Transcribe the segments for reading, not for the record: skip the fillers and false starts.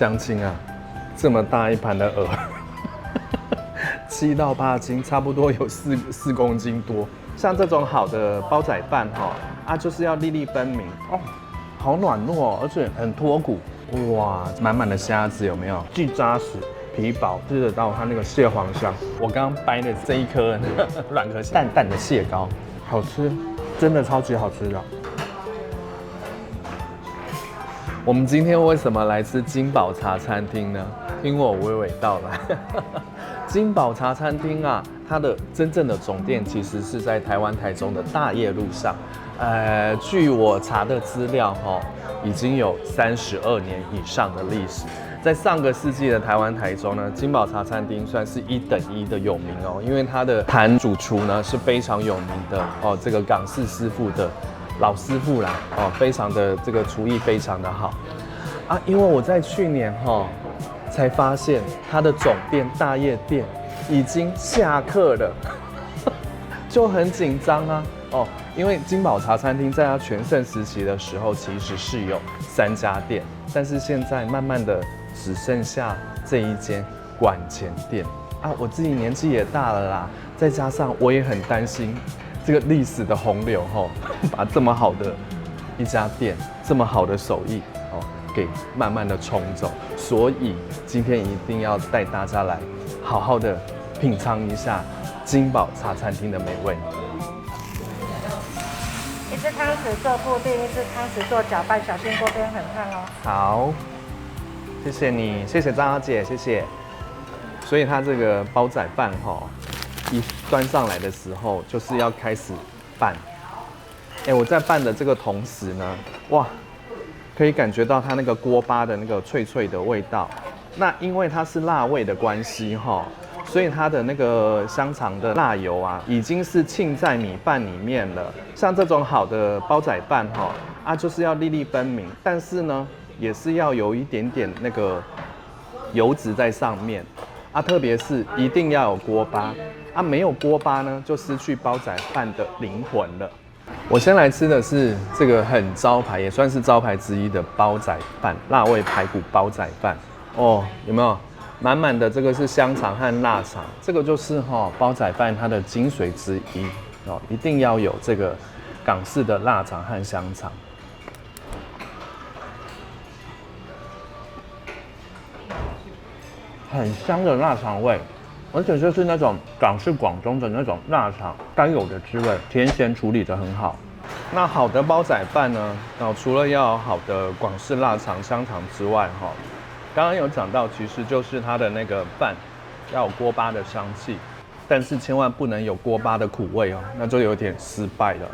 鄉親啊，這麼大一盤的鵝，7到8斤，差不多有4公斤多。像這種好的煲仔飯就是要粒粒分明哦，好軟糯哦，而且很脫骨。哇，滿滿的蝦子有沒有？既扎實皮薄，吃得到它那個蟹黃香。我剛剛掰的這一顆軟殼淡淡的蟹膏，好吃，真的超級好吃的。我們今天為什麼來吃金寶茶餐廳呢？聽我娓娓道來。金寶茶餐廳啊，它的真正的總店其實是在台灣台中的大業路上。據我查的資料已經有32年以上的歷史。在上個世紀的台灣台中呢，金寶茶餐廳算是1等1的有名哦，因為它的譚主廚呢是非常有名的哦，這個港式師傅的老師傅啦哦，非常的這個廚藝非常的好啊。因為我在去年才發現它的總店大業店已經下課了，就很緊張啊哦。因為金寶茶餐廳在它全盛時期的時候，其實是有3家店，但是現在慢慢的只剩下這一間館前店啊。我自己年紀也大了啦，再加上我也很擔心這個歷史的洪流把這麼好的一家店，這麼好的手藝給慢慢的沖走，所以今天一定要帶大家來好好的品嘗一下金寶茶餐廳的美味。一只湯匙做布丁，一只湯匙做攪拌，小心鍋邊很燙哦。好，謝謝你，謝謝張小姐，謝謝。所以它這個煲仔飯一端上來的時候，就是要開始拌。我在拌的這個同時呢，哇，可以感覺到它那個鍋巴的那個脆脆的味道。那因為它是辣味的關係所以它的那個香腸的辣油啊，已經是浸在米飯裡面了。像這種好的煲仔飯就是要粒粒分明，但是呢，也是要有一點點那個油脂在上面特別是一定要有鍋巴沒有鍋巴呢，就失去煲仔飯的靈魂了。我先來吃的是這個很招牌，也算是招牌之一的煲仔飯，辣味排骨煲仔飯哦，有沒有？滿滿的这個是香腸和臘腸，這個就是煲仔飯它的精髓之一哦，一定要有這個港式的臘腸和香腸。很香的臘腸味，而且就是那種港式廣東的那種臘腸該有的滋味，甜鹹處理得很好。那好的煲仔飯呢，除了要有好的廣式臘腸、香腸之外剛剛有講到，其實就是它的那個飯要有鍋巴的香氣，但是千萬不能有鍋巴的苦味那就有點失敗了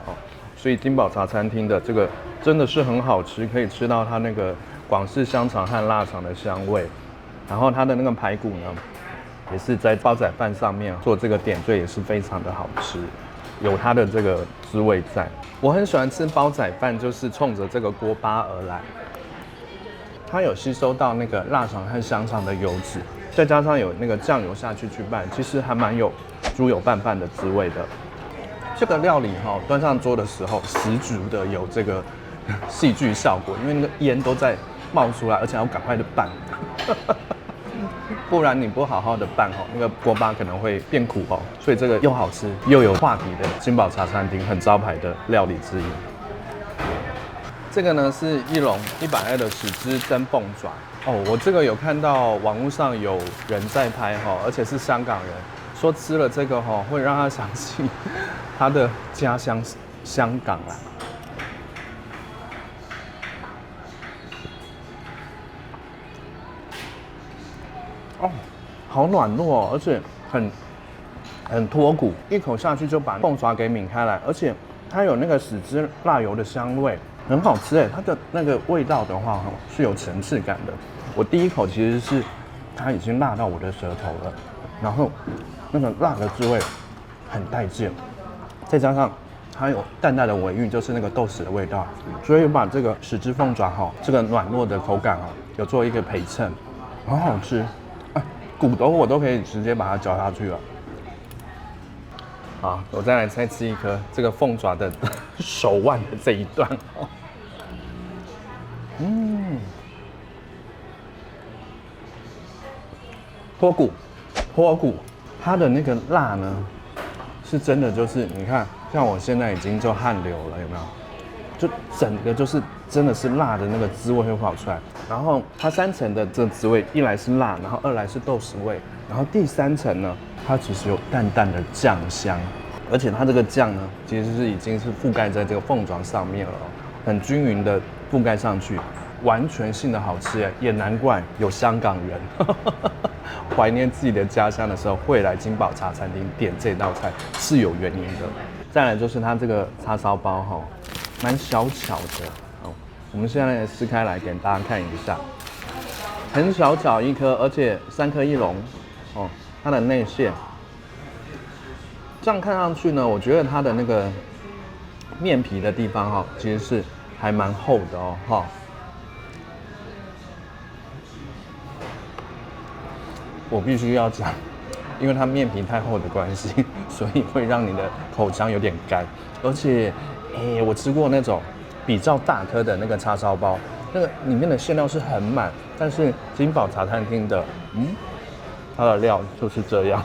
所以金寶茶餐廳的這個真的是很好吃，可以吃到它那個廣式香腸和臘腸的香味，然後它的那個排骨呢，也是在煲仔飯上面做這個點綴，也是非常的好吃，有它的這個滋味在。我很喜歡吃煲仔飯，就是衝着這個鍋巴而來。它有吸收到那個臘腸和香腸的油脂，再加上有那個醬油下去拌，其實還蠻有豬油拌飯的滋味的。這個料理端上桌的時候，十足的有這個戲劇效果，因為那個煙都在冒出來，而且要趕快的拌，不然你不好好的拌那個鍋巴可能會變苦所以這個又好吃又有話題的金寶茶餐廳很招牌的料理之一。這個呢是一籠120的豉汁蒸鳳爪我這個有看到網絡上有人在拍而且是香港人，說吃了這個會讓他想起他的家鄉香港好軟糯而且很脫骨，一口下去就把鳳爪給抿開來，而且它有那個豉汁辣油的香味。很好吃它的那個味道的話是有層次感的。我第一口其實是它已經辣到我的舌頭了，然後那個辣的滋味很帶勁，再加上它有淡淡的尾韻，就是那個豆豉的味道，所以把這個豉汁鳳爪這個軟糯的口感有做一個陪襯，很好吃。骨頭我都可以直接把它嚼下去了。好，我再來吃一顆這個鳳爪的手腕的這一段脫骨，它的那個辣呢，是真的就是你看，像我現在已經就汗流了，有没有？就整個就是真的是辣的那個滋味會跑出來。然後它3層的這個滋味，一來是辣，然後2來是豆豉味，然後第3層呢，它其實有淡淡的醬香，而且它這個醬呢，其實是已經是覆蓋在這個鳳爪上面了，很均勻的覆蓋上去。完全性的好吃耶，也難怪有香港人懷念自己的家鄉的時候會來金寶茶餐廳點這道菜，是有原因的。再來就是它這個叉燒包哈，蠻小巧的哦。我們現在撕開來給大家看一下，很小巧一顆，而且3顆1籠哦。它的內餡，這樣看上去呢，我覺得它的那個面皮的地方哈，其實是還蠻厚的哦哈。我必須要講，因為它面皮太厚的關係，所以會讓你的口腔有點乾。而且，我吃過那種比較大顆的那個叉燒包，那個裡面的餡料是很滿，但是金寶茶餐廳的，它的料就是這樣。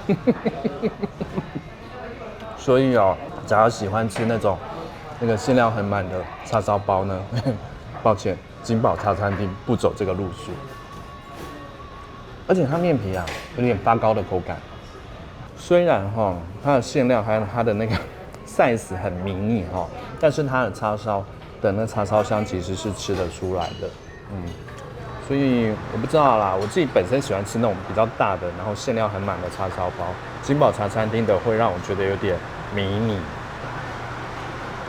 所以哦，假如喜歡吃那種那個餡料很滿的叉燒包呢，抱歉，金寶茶餐廳不走這個路數。而且它面皮啊，有點發糕的口感。雖然哈，它的餡料還有它的那個 size 很迷你哈，但是它的叉燒的那叉燒香其實是吃得出來的。所以我不知道啦，我自己本身喜歡吃那種比較大的，然後餡料很滿的叉燒包。金寶茶餐廳的會讓我覺得有點迷你，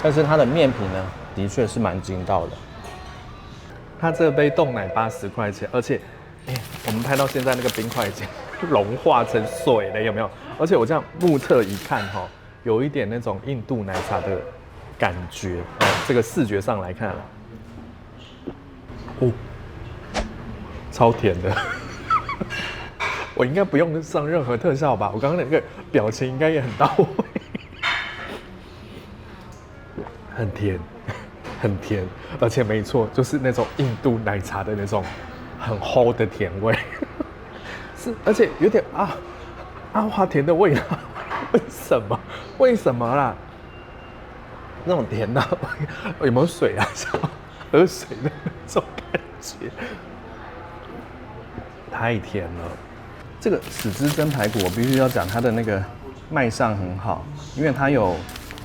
但是它的面皮呢，的確是蠻筋道的。它這杯凍奶80塊錢，而且。我們拍到現在那個冰塊已經融化成水了，有沒有？而且我這樣目測一看哈，有一點那種印度奶茶的感覺。這個視覺上來看，超甜的。我應該不用上任何特效吧？我剛剛那個表情應該也很到位。很甜，很甜，而且沒錯，就是那種印度奶茶的那種。很齁的甜味，是，而且有點阿華田的味道，為什麼啦？那種甜到有沒有水啊？像喝水的那種感覺，太甜了。這個史汁蒸排骨，我必須要講它的那個賣相很好，因為它有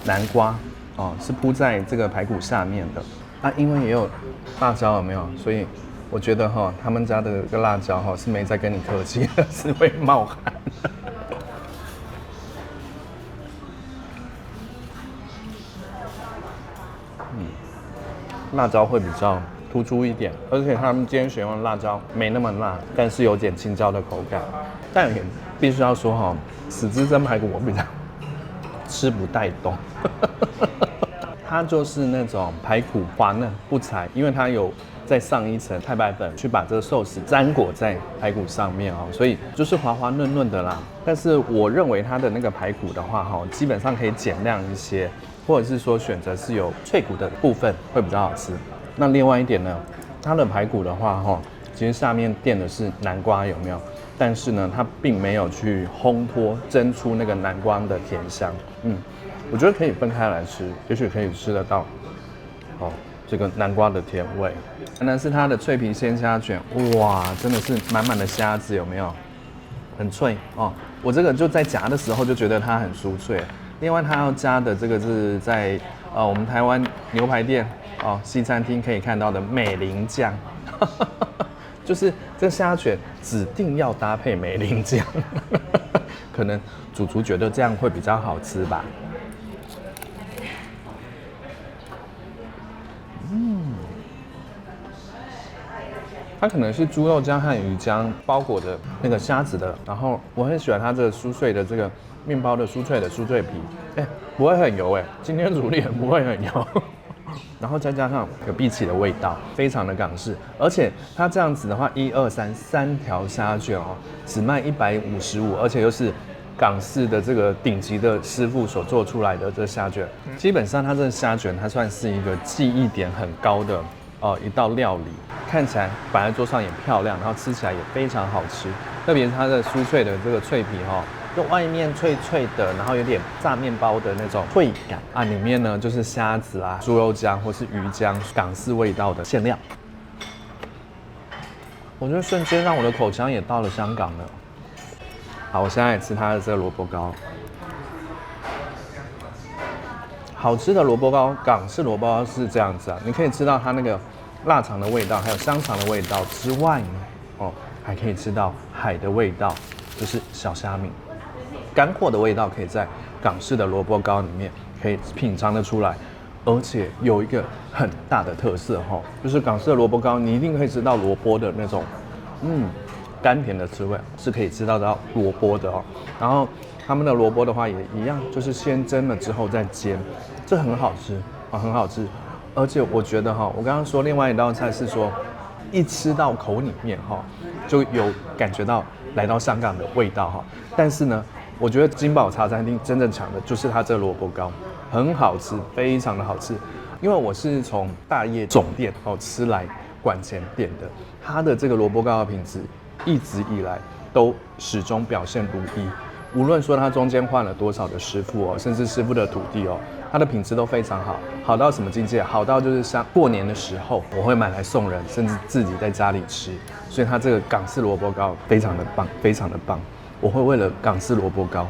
南瓜哦，是鋪在這個排骨下面的因為也有辣椒，有沒有？所以。我覺得哈，他們家的這個辣椒哈是沒在跟你客氣的，是會冒汗。辣椒會比較突出一點，而且他們今天選用的辣椒沒那麼辣，但是有點青椒的口感。但也必須要說哈，史汁蒸排骨我比較吃不太懂。它就是那種排骨滑嫩不柴，因為它有。再上一層太白粉，去把這個壽司沾裹在排骨上面哦，所以就是滑滑嫩嫩的啦。但是我認為它的那個排骨的話哈，基本上可以減量一些，或者是說選擇是有脆骨的部分會比較好吃。那另外一點呢，它的排骨的話哈，其實下面墊的是南瓜，有沒有？但是呢，它並沒有去烘托蒸出那個南瓜的甜香。我覺得可以分開來吃，也許可以吃得到。這個南瓜的甜味，當然是它的脆皮鮮蝦卷，哇，真的是滿滿的蝦子，有沒有？很脆哦。我這個就在夾的時候就覺得它很酥脆。另外，它要加的這個是在我們台灣牛排店西餐廳可以看到的美菱醬，就是這蝦卷指定要搭配美菱醬，可能主廚覺得這樣會比較好吃吧。它可能是豬肉漿和魚漿包裹的那個蝦子的，然後我很喜歡它這個酥脆的這個麵包的酥脆的酥脆皮，不會很油今天主力很不會很油，然後再加上有荸薺的味道，非常的港式，而且它這樣子的話，1、2、3，三條蝦卷只賣155，而且又是港式的這個頂級的師傅所做出來的這蝦卷，基本上它這個蝦卷它算是一個記憶點很高的一道料理，看起来擺在桌上也漂亮，然後吃起來也非常好吃。特別是它的酥脆的這個脆皮就外面脆脆的，然後有點炸麵包的那種脆感啊，裡面呢就是蝦子啦、豬肉醬或是魚漿，港式味道的餡料。我覺得瞬間讓我的口腔也到了香港了。好，我現在來吃它的這個蘿蔔糕。好吃的蘿蔔糕，港式蘿蔔糕是這樣子啊，你可以吃到它那個臘腸的味道，還有香腸的味道之外呢，還可以吃到海的味道，就是小蝦米，乾貨的味道可以在港式的蘿蔔糕裡面可以品嘗得出來。而且有一個很大的特色就是港式的蘿蔔糕，你一定可以吃到蘿蔔的那種，甘甜的滋味，是可以吃到蘿蔔的然後他們的蘿蔔的話也一樣，就是先蒸了之後再煎，這很好吃很好吃。而且我覺得我剛剛說另外一道菜是說，一吃到口裡面就有感覺到來到香港的味道但是呢，我覺得金寶茶餐廳真正強的就是它這個蘿蔔糕。很好吃，非常的好吃。因為我是從大業總店吃來館前店的，它的這個蘿蔔糕的品質一直以來都始終表現如一。無論說它中間換了多少的師傅甚至師傅的徒弟它的品質都非常好，好到什麼境界？好到就是像過年的時候，我會買來送人，甚至自己在家裡吃。所以它這個港式蘿蔔糕非常的棒，非常的棒。我会为了港式蘿蔔糕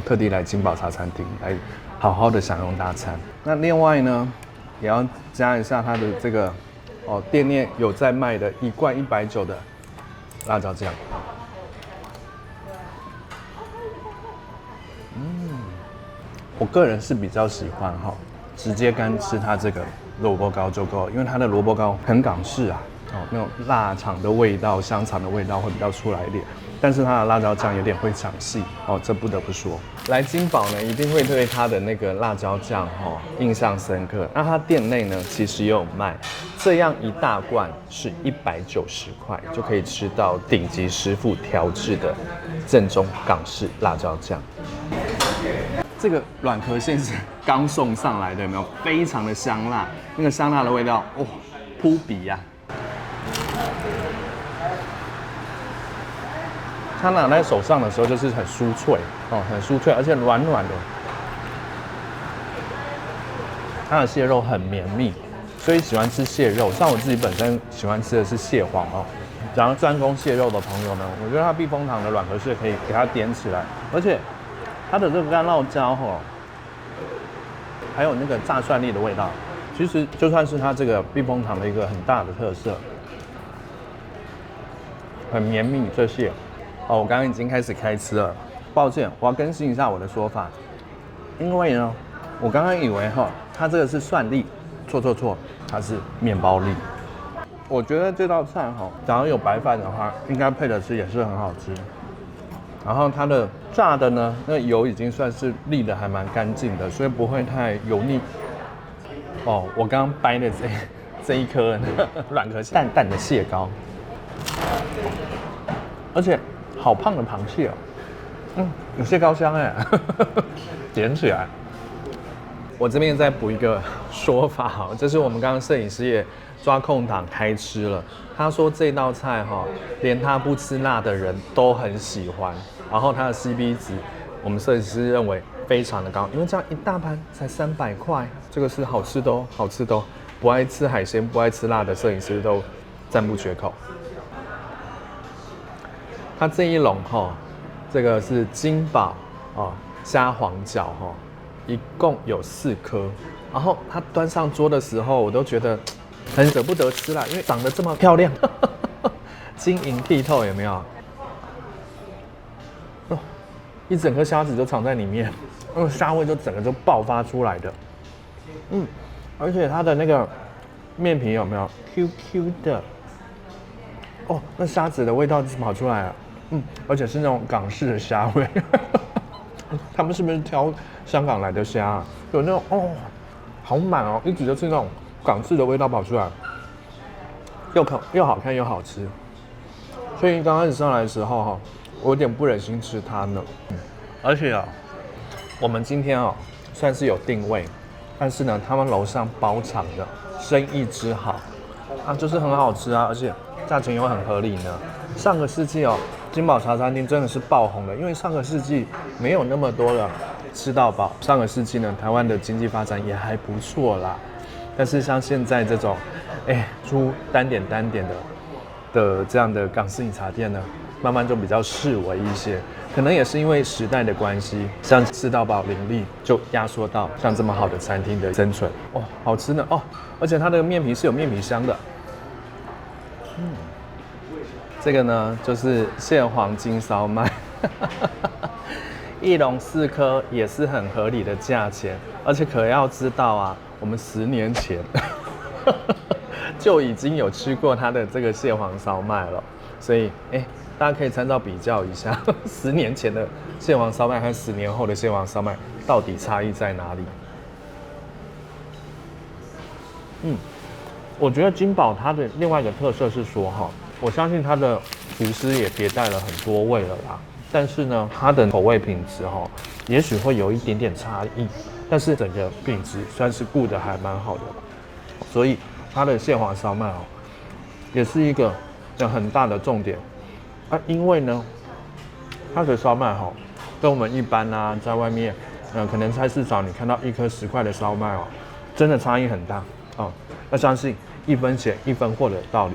特地來金寶茶餐廳來好好的享用大餐。那另外呢，也要加一下它的這個店內有在賣的1罐190的辣椒醬。我個人是比較喜歡直接乾吃它這個蘿蔔糕就夠了，因為它的蘿蔔糕很港式啊，那種臘腸的味道、香腸的味道會比較出來一點。但是它的辣椒醬有點會搶戲這不得不說。來金寶呢，一定會對它的那個辣椒醬印象深刻。那它店內呢，其實也有賣，這樣一大罐是190塊，就可以吃到頂級師傅調製的正宗港式辣椒醬。這個軟殼餡是剛送上來的，有沒有？非常的香辣，那個香辣的味道撲鼻呀。它拿在手上的時候就是很酥脆很酥脆，而且軟軟的。它的蟹肉很綿密，所以喜歡吃蟹肉，像我自己本身喜歡吃的是蟹黄然后專攻蟹肉的朋友呢，我覺得它避風塘的軟殼蟹可以給它點起來，而且它的這個乾辣椒還有那個炸蒜粒的味道，其實就算是它這個避風塘的一個很大的特色，很綿密這蟹。我剛剛已經開始開吃了，抱歉，我要更新一下我的說法，因為呢，我剛剛以為它這個是蒜粒，錯，它是麵包粒。我覺得這道菜假如有白飯的話，應該配着吃也是很好吃。然後它的炸的呢，那油已經算是瀝得還蠻乾淨的，所以不會太油膩。我剛剛掰的這一顆軟殼淡淡的蟹膏，而且好胖的螃蟹有蟹膏香點起來。我這邊再補一個說法這是我們剛剛攝影師也抓空檔開吃了。他說這道菜連他不吃辣的人都很喜歡，然後它的 CP 值，我們攝影師認為非常的高，因為這樣一大盤才300塊，這個是好吃的好吃的不愛吃海鮮、不愛吃辣的攝影師都讚不絕口。它這一籠這個是金寶蝦皇餃一共有4顆，然後它端上桌的時候，我都覺得很捨不得吃啦，因為長得這麼漂亮，晶瑩剔透，有沒有？一整顆蝦子就藏在裡面，那個蝦味就整個就爆發出來的。而且它的那個麵皮有沒有 QQ 的？那蝦子的味道就跑出來了。而且是那種港式的蝦味。他們是不是挑香港來的蝦啊？有那種好滿一直就是那種港式的味道跑出来，又好看又好吃。所以剛開始上來的時候我有點不忍心吃它呢。而且我們今天算是有定位，但是呢，他們樓上包場的生意之好，啊，就是很好吃啊，而且價錢又很合理呢。上個世紀哦，金寶茶餐廳真的是爆紅的，因為上個世紀沒有那麼多人吃到飽。上個世紀呢，台灣的經濟發展也還不錯啦。但是像現在這種，出單點的這樣的港式飲茶店呢，慢慢就比較式微一些。可能也是因為時代的關係，像吃到飽林立，就壓縮到像這麼好的餐廳的生存。哦，好吃呢哦，而且它的麵皮是有麵皮香的。這個呢就是蟹黃金燒麥，一籠4顆也是很合理的價錢，而且可要知道啊，我們10年前就已經有吃過它的這個蟹黃燒麥了，所以大家可以參照比較一下，10年前的蟹黃燒麥和10年後的蟹黃燒麥到底差異在哪裡？我覺得金寶它的另外一個特色是說我相信它的廚師也迭代了很多味了啦，但是呢，它的口味品質也許會有一點點差異，但是整個品質算是顧得還蠻好的，所以它的蟹黃燒麥也是一個很大的重點。因為呢，它的燒麥跟我們一般在外面可能菜市場你看到1顆10塊的燒麥真的差異很大要相信1分錢1分貨的道理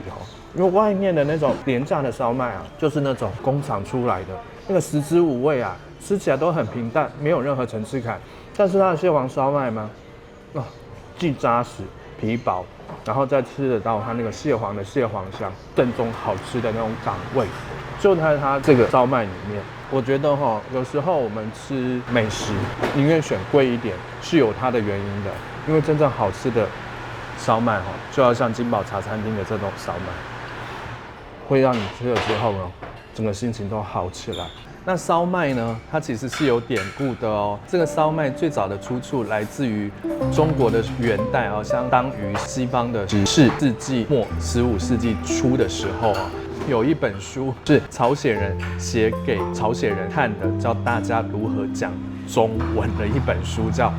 因為外面的那種廉價的燒麥就是那種工廠出來的，那個食之無味吃起來都很平淡，沒有任何層次感。但是它的蟹黃燒麥嘛，既扎實皮薄，然後再吃得到它那個蟹黃的蟹黃香，正宗好吃的那種港味，就在它這個燒麥裡面。我覺得有時候我們吃美食寧願選貴一點，是有它的原因的。因為真正好吃的燒麥就要像金寶茶餐廳的這種燒麥，會讓你吃了之後呢，整個心情都好起來。那燒麥呢，它其實是有典故的哦。這個燒麥最早的出處來自於中國的元代相當於西方的14世紀末15世紀初的時候有一本書是朝鮮人寫給朝鮮人看的，教大家如何講中文的一本書，叫《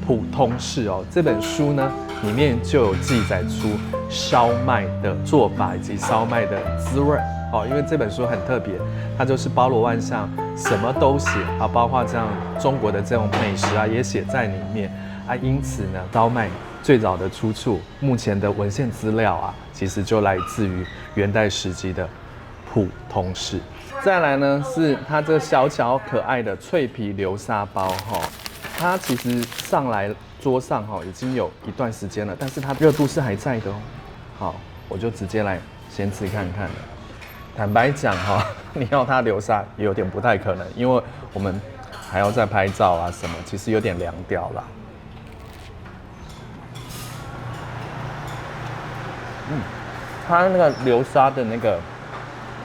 普通式》哦。這本書呢，裡面就有記載出燒麥的做法以及燒麥的滋味因為這本書很特別，它就是包羅萬象，什麼都寫包括這樣中國的這種美食也寫在裡面因此呢，燒麥最早的出處，目前的文獻資料其實就來自於元代時期的普通式。再來呢，是它這小巧可愛的脆皮流沙包它其實上來桌上已經有一段時間了，但是它熱度是還在的好，我就直接來先吃看看。坦白講你要它流沙也有點不太可能，因為我們還要再拍照什麼，其實有點涼掉啦。它那個流沙的那個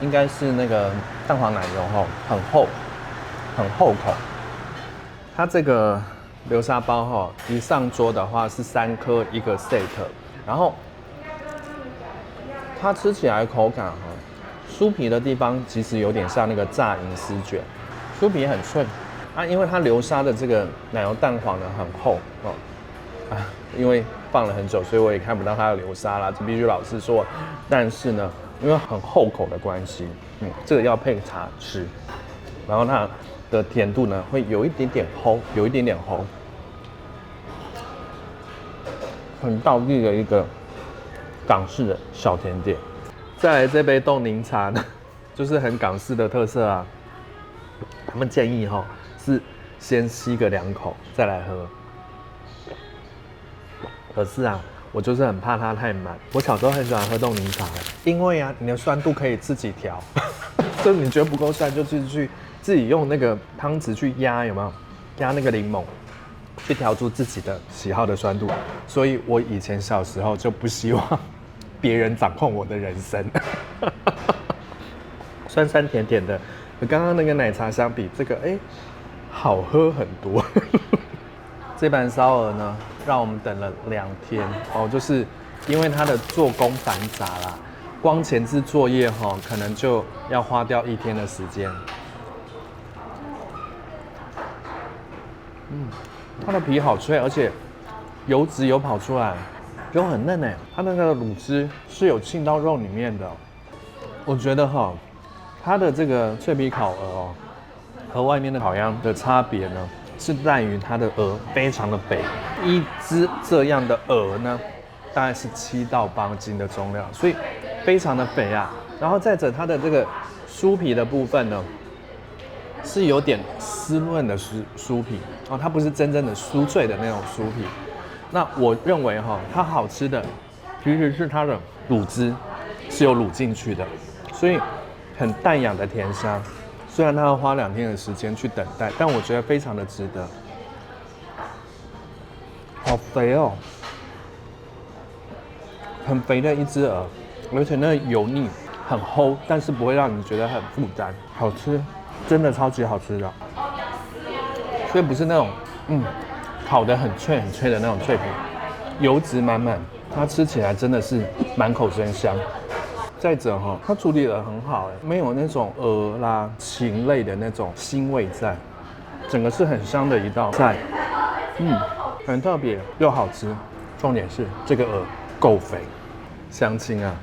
應該是那個蛋黃奶油很厚，很厚口。它這個流沙包一上桌的話是3顆一個 set， 然後它吃起來口感酥皮的地方其實有點像那個炸銀絲卷，酥皮很脆因為它流沙的這個奶油蛋黃呢很厚因為放了很久，所以我也看不到它的流沙啦，這必須老實說。但是呢，因為很厚口的關係，這個要配茶吃，然後它的甜度呢會有一點點齁，有一點點齁，很道地的一個港式的小甜點。再來這杯凍檸茶呢，就是很港式的特色他們建議是先吸個2口再來喝。可是我就是很怕它太滿。我小時候很喜歡喝凍檸茶，因為你的酸度可以自己調，就是你覺得不夠酸，就去自己用那個湯匙去壓，有沒有？壓那個檸檬，去調出自己的喜好的酸度。所以我以前小時候就不希望別人掌控我的人生。酸酸甜甜的，和剛剛那個奶茶相比，這個好喝很多。這盤燒鵝呢，讓我們等了2天就是因為它的做工繁雜啦，光前置作業可能就要花掉1天的時間。它的皮好脆，而且油脂有跑出來，就很嫩哎，它那個滷汁是有浸到肉裡面的。我覺得哈，它的這個脆皮烤鵝哦，和外面的烤鴨的差別呢，是在於它的鵝非常的肥，一隻這樣的鵝呢，大概是7到8斤的重量，所以非常的肥啊。然後再者它的這個酥皮的部分呢，是有點濕潤的酥皮哦，它不是真正的酥脆的那種酥皮。那我認為哈，它好吃的其實是它的滷汁是有滷進去的，所以很淡雅的甜香。雖然它要花2天的時間去等待，但我覺得非常的值得。好肥哦，很肥的一隻鵝，而且那個油膩很齁，但是不會讓你覺得很負擔，好吃，真的超級好吃的。所以不是那種烤得很脆很脆的那種脆皮，油脂滿滿，它吃起來真的是滿口生香。再者哈，它處理得很好，沒有那種鵝啦、禽類的那種腥味在，整個是很香的一道菜，很特別又好吃。重點是這個鵝夠肥，鄉親啊，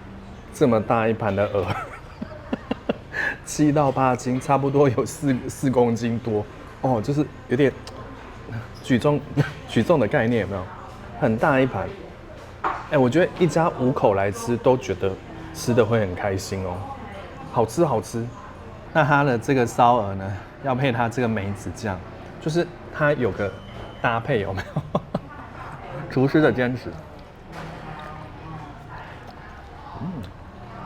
這麼大一盤的鵝，7到8斤，差不多有4公斤多哦，就是有點舉重的概念，有沒有？很大一盤，我覺得一家5口來吃都覺得吃的會很開心哦，好吃好吃。那它的這個燒鵝呢，要配它這個梅子醬，就是它有個搭配，有沒有？廚師的堅持。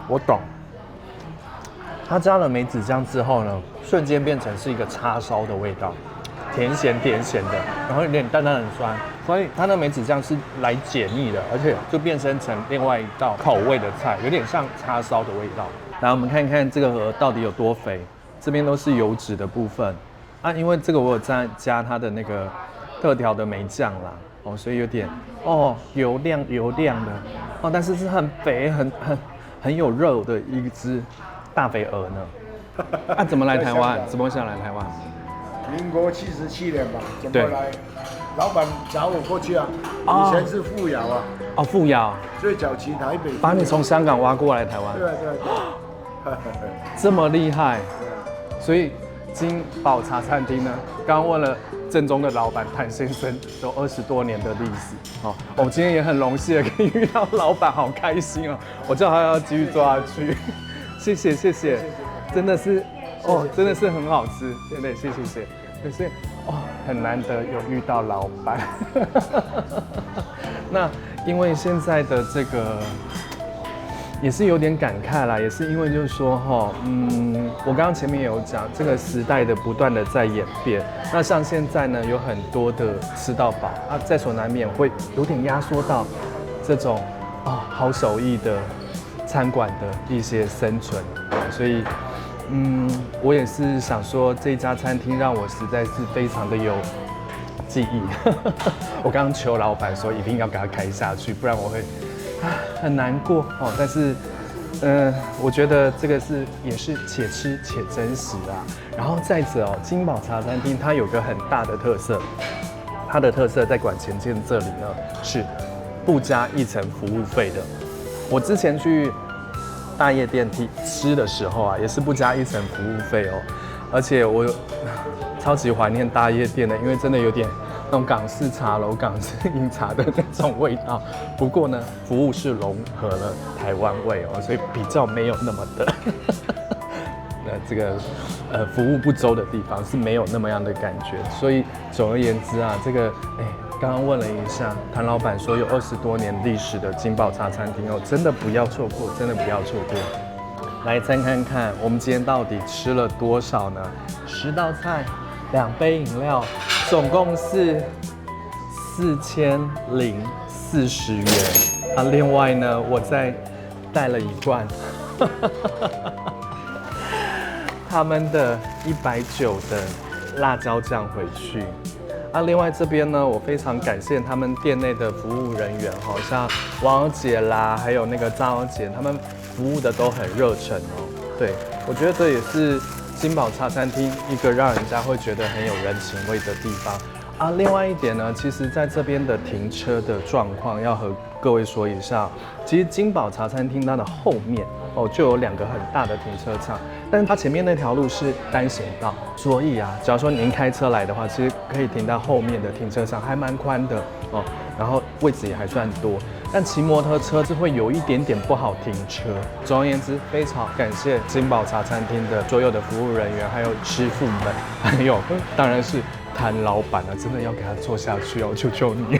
我懂。它加了梅子醬之後呢，瞬間變成是一個叉燒的味道，甜鹹甜鹹的，然後有點淡淡的酸，所以它的梅子醬是來解膩的，而且就變身成另外一道口味的菜，有點像叉燒的味道。來，我們看看這個鵝到底有多肥，這邊都是油脂的部分啊，因為這個我有加它的那個特調的梅醬啦，哦，所以有點油亮的哦，但是是很肥很有肉的一隻大肥鵝呢。啊，怎麼來台灣？怎麼會想來台灣？民國77年吧，怎麼來？老闆找我過去啊，以前是富瑤啊。哦，富瑤。最早期台北。把你從香港挖過來台灣。對。這麼厲害。所以金寶茶餐廳呢，剛剛問了正宗的老闆譚先生，有20多年的歷史。哦，我今天也很榮幸的可以遇到老闆，好開心哦！我知道他要繼續做下去。謝謝，真的是真的是很好吃，對，謝。可是很難得有遇到老闆。那因為現在的這個也是有點感慨啦，也是因為就是說我剛剛前面也有講，這個時代的不斷的在演變。那像現在呢，有很多的吃到飽啊，在所難免會有點壓縮到這種好手藝的餐館的一些生存，所以我也是想說，這家餐廳讓我實在是非常的有記憶。我剛剛求老闆說一定要給他開下去，不然我會很難過哦。但是我覺得這個也是且吃且珍惜啦。然後再者金寶茶餐廳它有個很大的特色，它的特色在館前街這裡呢是不加1層服務費的。我之前去大葉店吃的時候啊，也是不加1層服務費哦。而且我超級懷念大葉店的，因為真的有點那種港式茶樓、港式飲茶的那種味道。不過呢，服務是融合了台灣味哦，所以比較沒有那麼的這個服務不周的地方是沒有那麼樣的感覺。所以總而言之啊，這個剛剛問了一下，譚老闆說有20多年歷史的金寶茶餐廳哦，真的不要錯過，真的不要錯過。來再看看我們今天到底吃了多少呢？10道菜，2杯飲料，總共是4040元啊。另外呢，我再帶了1罐他們的190的辣椒醬回去。另外這邊呢，我非常感謝他們店內的服務人員，好像王姐啦，還有那個張姐，他們服務的都很熱忱哦。對，我覺得這也是金寶茶餐廳一個讓人家會覺得很有人情味的地方啊，另外一點呢，其實在這邊的停車的狀況要和各位說一下。其實金寶茶餐廳它的後面哦就有2個很大的停車場，但它前面那條路是單行道，所以啊，假如說您開車來的話，其實可以停到後面的停車場，還蠻寬的哦，然後位置也還算多。但騎摩托車是會有一點點不好停車。總而言之，非常感謝金寶茶餐廳的所有的服務人員，還有師傅們，還有當然是譚老闆啊，真的要給他做下去哦，求求你。